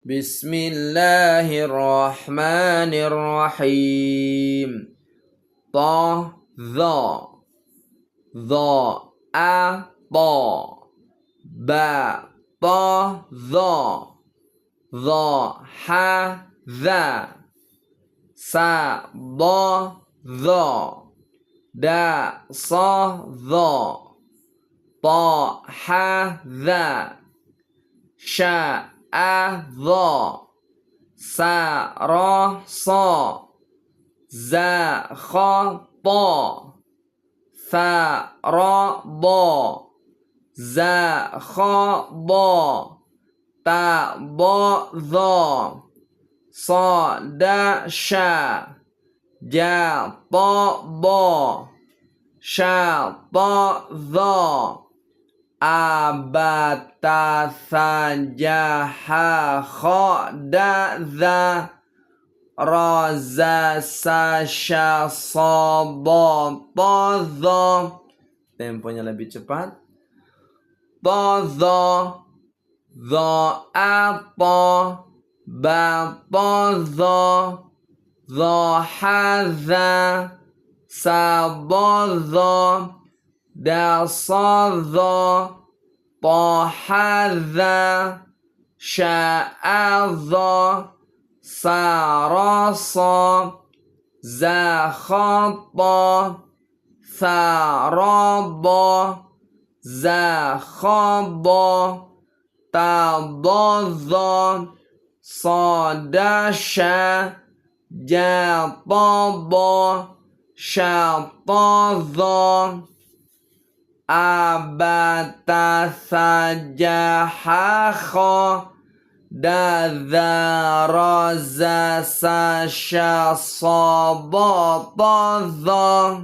Bismillahirrahmanirrahim. Ta, dha, dha, a, ta, ba, ta, dha, dha, ha, dha, sa, da, dha, da, sa, dha, ta, ha, dha, sha, a, dha, sa, ra, sa, za, kha, ta, tha, ra, da, za, kha, da, ta, ba, dha, sa, da, sha, ja, ta, ba, sha, ta, dha, a, ba, ta, tha, ja, ha, kha, da, dha, ra, za, sa, sha, sa, da, ta, dha. Temponya lebih cepat. Ta, dha, dha, a, ta, ba, ta, dha, dha, ha, dha, sa, da, dha, da, sa, dha, ta, ha, dha, sha, a, dha, sa, ra, sa, za, kha, ta, tha, ra, da, za, kha, da, ta, da, dha, sa, da, sha, ja, ta, da, sha, ta, dha, a, ba, ta, tha, ja, ha, kha, da, dha, ra, za, sa, sha, sa, da, ta, dha.